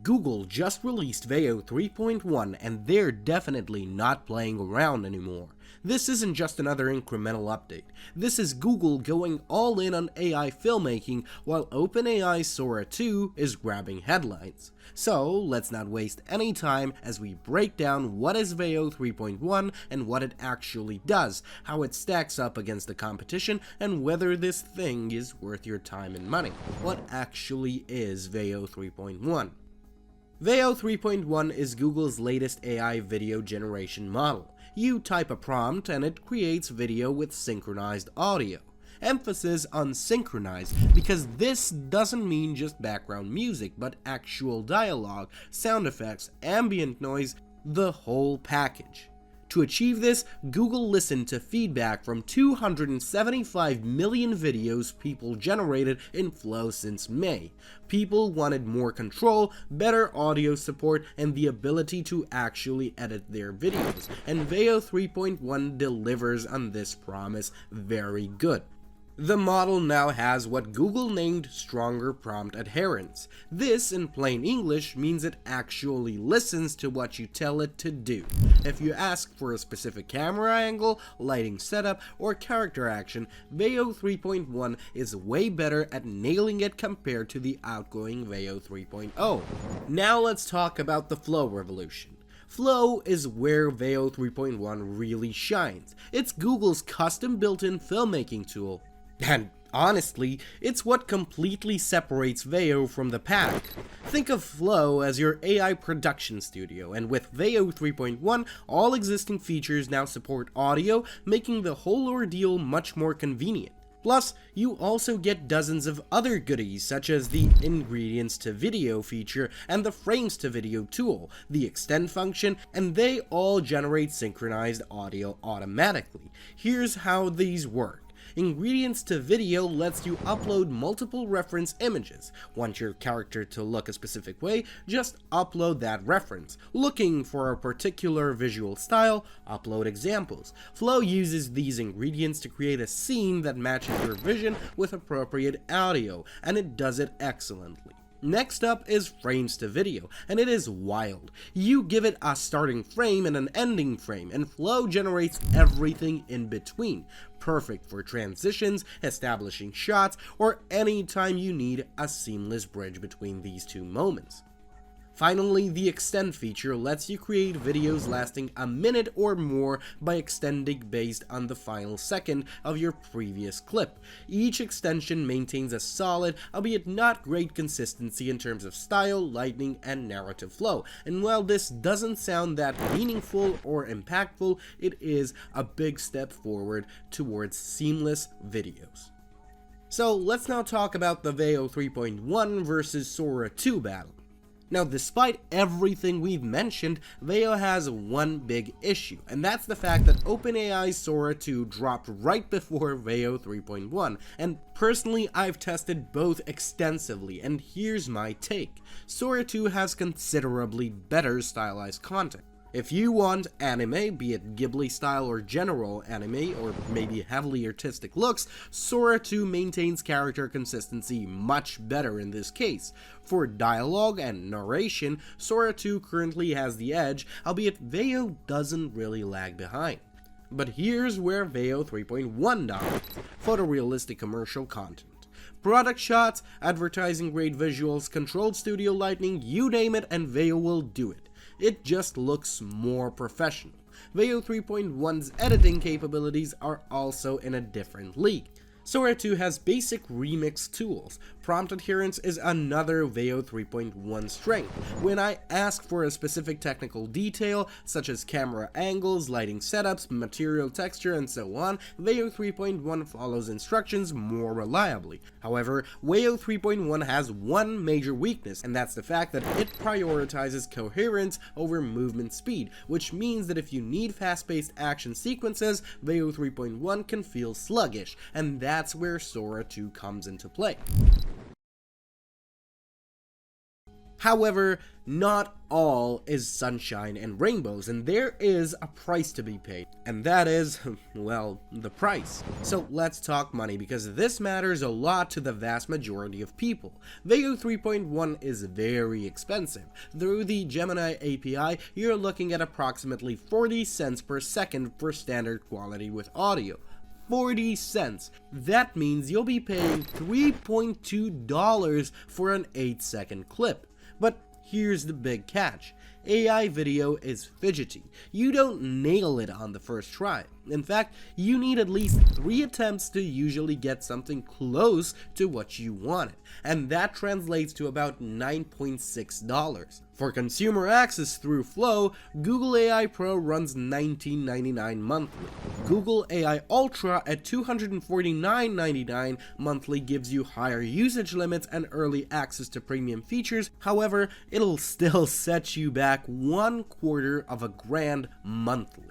Google just released Veo 3.1 and they're definitely not playing around anymore. This isn't just another incremental update. This is Google going all in on AI filmmaking while OpenAI Sora 2 is grabbing headlines. So let's not waste any time as we break down what is Veo 3.1 and what it actually does, how it stacks up against the competition, and whether this thing is worth your time and money. What actually is Veo 3.1? Veo 3.1 is Google's latest AI video generation model. You type a prompt and it creates video with synchronized audio. Emphasis on synchronized because this doesn't mean just background music, but actual dialogue, sound effects, ambient noise, the whole package. To achieve this, Google listened to feedback from 275 million videos people generated in Flow since May. People wanted more control, better audio support, and the ability to actually edit their videos, and Veo 3.1 delivers on this promise very good. The model now has what Google named stronger prompt adherence. This, in plain English, means it actually listens to what you tell it to do. If you ask for a specific camera angle, lighting setup, or character action, Veo 3.1 is way better at nailing it compared to the outgoing Veo 3.0. Now let's talk about the Flow revolution. Flow is where Veo 3.1 really shines. It's Google's custom built-in filmmaking tool. And honestly, it's what completely separates Veo from the pack. Think of Flow as your AI production studio, and with Veo 3.1, all existing features now support audio, making the whole ordeal much more convenient. Plus, you also get dozens of other goodies such as the ingredients to video feature and the frames to video tool, the extend function, and they all generate synchronized audio automatically. Here's how these work. Ingredients to video lets you upload multiple reference images. Want your character to look a specific way? Just upload that reference. Looking for a particular visual style? Upload examples. Flow uses these ingredients to create a scene that matches your vision with appropriate audio, and it does it excellently. Next up is frames to video, and it is wild. You give it a starting frame and an ending frame, and Flow generates everything in between. Perfect for transitions, establishing shots, or any time you need a seamless bridge between these two moments. Finally, the extend feature lets you create videos lasting a minute or more by extending based on the final second of your previous clip. Each extension maintains a solid, albeit not great consistency in terms of style, lighting, and narrative flow. And while this doesn't sound that meaningful or impactful, it is a big step forward towards seamless videos. So let's now talk about the Veo 3.1 versus Sora 2 battle. Now, despite everything we've mentioned, Veo has one big issue, and that's the fact that OpenAI Sora 2 dropped right before Veo 3.1, and personally I've tested both extensively, and here's my take. Sora 2 has considerably better stylized content. If you want anime, be it Ghibli style or general anime, or maybe heavily artistic looks, Sora 2 maintains character consistency much better in this case. For dialogue and narration, Sora 2 currently has the edge, albeit Veo doesn't really lag behind. But here's where Veo 3.1 dominates: photorealistic commercial content. Product shots, advertising grade visuals, controlled studio lighting, you name it, and Veo will do it. It just looks more professional. Veo 3.1's editing capabilities are also in a different league. Sora 2 has basic remix tools. Prompt adherence is another Veo 3.1 strength. When I ask for a specific technical detail, such as camera angles, lighting setups, material texture, and so on, Veo 3.1 follows instructions more reliably. However, Veo 3.1 has one major weakness, and that's the fact that it prioritizes coherence over movement speed, which means that if you need fast-paced action sequences, Veo 3.1 can feel sluggish, and that's where Sora 2 comes into play. However, not all is sunshine and rainbows, and there is a price to be paid, and that is, well, the price. So let's talk money, because this matters a lot to the vast majority of people. Veo 3.1 is very expensive. Through the Gemini API, you're looking at approximately 40 cents per second for standard quality with audio. 40 cents. That means you'll be paying $3.2 for an 8-second clip. But here's the big catch. AI video is fidgety. You don't nail it on the first try. In fact, you need at least 3 attempts to usually get something close to what you wanted, and that translates to about $9.6. For consumer access through Flow, Google AI Pro runs $19.99 monthly. Google AI Ultra at $249.99 monthly gives you higher usage limits and early access to premium features. However, it'll still set you back $250,000 monthly.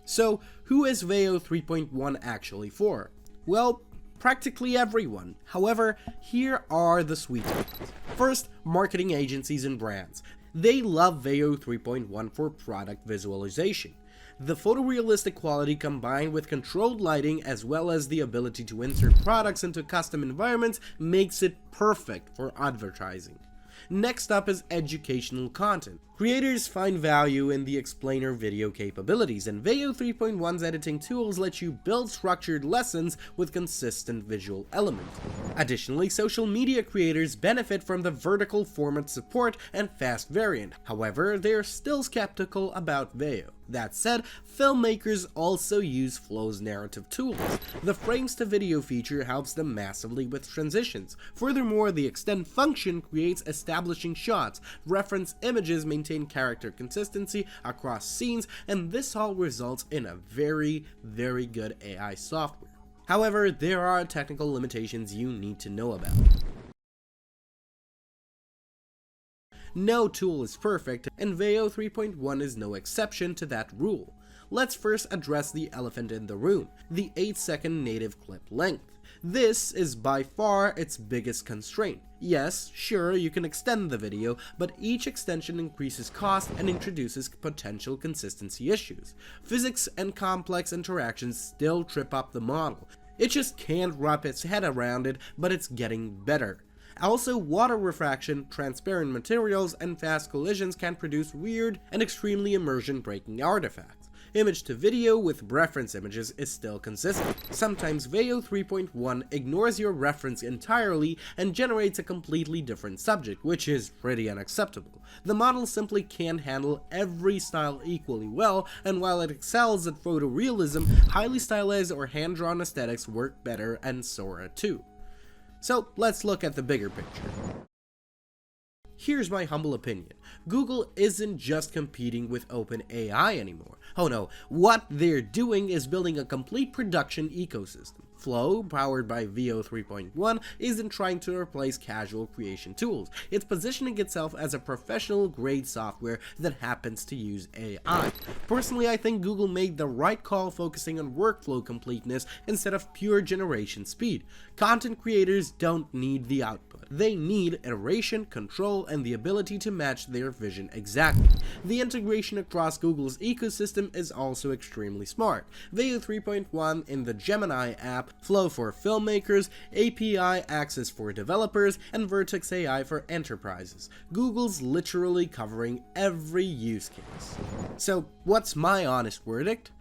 So, who is Veo 3.1 actually for? Well, practically everyone. However, here are the sweet spots. First, marketing agencies and brands. They love Veo 3.1 for product visualization. The photorealistic quality combined with controlled lighting as well as the ability to insert products into custom environments makes it perfect for advertising. Next up is educational content. Creators find value in the explainer video capabilities, and Veo 3.1's editing tools let you build structured lessons with consistent visual elements. Additionally, social media creators benefit from the vertical format support and fast variant. However, they're still skeptical about Veo. That said, filmmakers also use Flow's narrative tools. The frames to video feature helps them massively with transitions. Furthermore, the extend function creates establishing shots, reference images maintain character consistency across scenes, and this all results in a very good AI software. However, there are technical limitations you need to know about. No tool is perfect, and Veo 3.1 is no exception to that rule. Let's first address the elephant in the room, the 8-second native clip length. This is by far its biggest constraint. Yes, sure, you can extend the video, but each extension increases cost and introduces potential consistency issues. Physics and complex interactions still trip up the model. It just can't wrap its head around it, but it's getting better. Also, water refraction, transparent materials, and fast collisions can produce weird and extremely immersion-breaking artifacts. Image to video with reference images is still consistent. Sometimes Veo 3.1 ignores your reference entirely and generates a completely different subject, which is pretty unacceptable. The model simply can't handle every style equally well, and while it excels at photorealism, highly stylized or hand-drawn aesthetics work better, and Sora too. So let's look at the bigger picture. Here's my humble opinion. Google isn't just competing with OpenAI anymore. Oh no, what they're doing is building a complete production ecosystem. Flow, powered by Veo 3.1, isn't trying to replace casual creation tools. It's positioning itself as a professional-grade software that happens to use AI. Personally, I think Google made the right call focusing on workflow completeness instead of pure generation speed. Content creators don't need the output. They need iteration, control, and the ability to match their vision exactly. The integration across Google's ecosystem is also extremely smart. Veo 3.1 in the Gemini app, Flow for filmmakers, API access for developers, and Vertex AI for enterprises. Google's literally covering every use case. So, what's my honest verdict?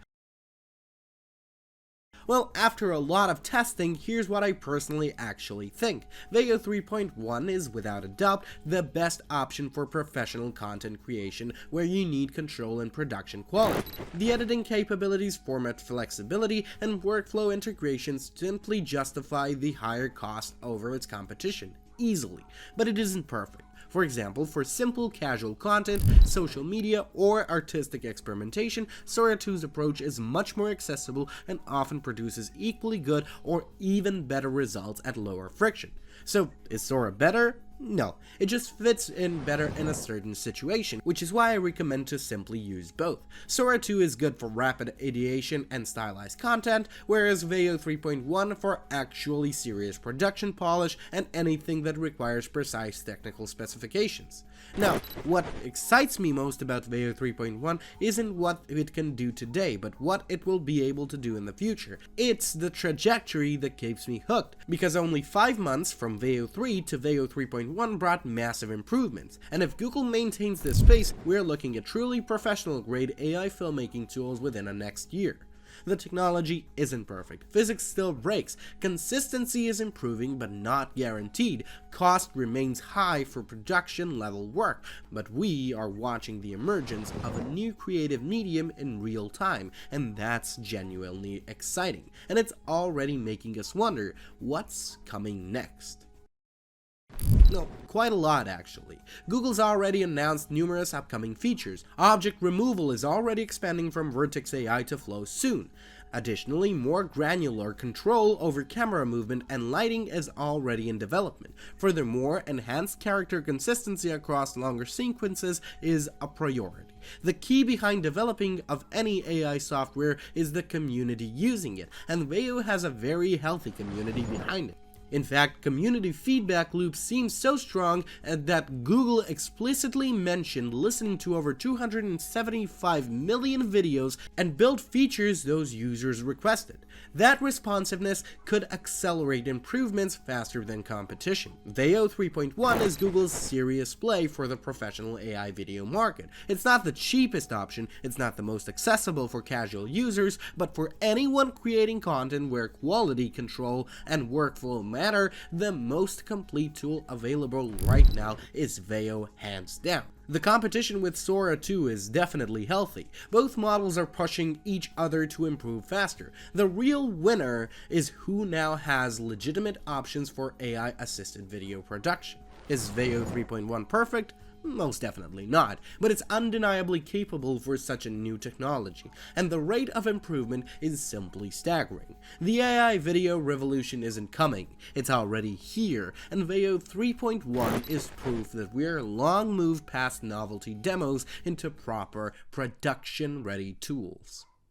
Well, after a lot of testing, here's what I personally actually think. Veo 3.1 is without a doubt the best option for professional content creation where you need control and production quality. The editing capabilities, format flexibility, and workflow integrations simply justify the higher cost over its competition, easily, but it isn't perfect. For example, for simple casual content, social media, or artistic experimentation, Sora 2's approach is much more accessible and often produces equally good or even better results at lower friction. So, is Sora better? No, it just fits in better in a certain situation, which is why I recommend to simply use both. Sora 2 is good for rapid ideation and stylized content, whereas Veo 3.1 for actually serious production polish and anything that requires precise technical specifications. Now, what excites me most about Veo 3.1 isn't what it can do today, but what it will be able to do in the future. It's the trajectory that keeps me hooked, because only 5 months from Veo 3 to Veo 3.1 brought massive improvements, and if Google maintains this pace, we're looking at truly professional-grade AI filmmaking tools within the next year. The technology isn't perfect, physics still breaks, consistency is improving but not guaranteed, cost remains high for production level work, but we are watching the emergence of a new creative medium in real time, and that's genuinely exciting, and it's already making us wonder what's coming next. No, quite a lot actually. Google's already announced numerous upcoming features. Object removal is already expanding from Vertex AI to Flow soon. Additionally, more granular control over camera movement and lighting is already in development. Furthermore, enhanced character consistency across longer sequences is a priority. The key behind developing of any AI software is the community using it, and Veo has a very healthy community behind it. In fact, community feedback loops seem so strong that Google explicitly mentioned listening to over 275 million videos and built features those users requested. That responsiveness could accelerate improvements faster than competition. Veo 3.1 is Google's serious play for the professional AI video market. It's not the cheapest option, it's not the most accessible for casual users, but for anyone creating content where quality control and workflow matter, the most complete tool available right now is Veo hands down. The competition with Sora 2 is definitely healthy. Both models are pushing each other to improve faster. The real winner is who now has legitimate options for AI-assisted video production. Is Veo 3.1 perfect? Most definitely not, but it's undeniably capable for such a new technology, and the rate of improvement is simply staggering. The AI video revolution isn't coming, it's already here, and Veo 3.1 is proof that we're long moved past novelty demos into proper production-ready tools.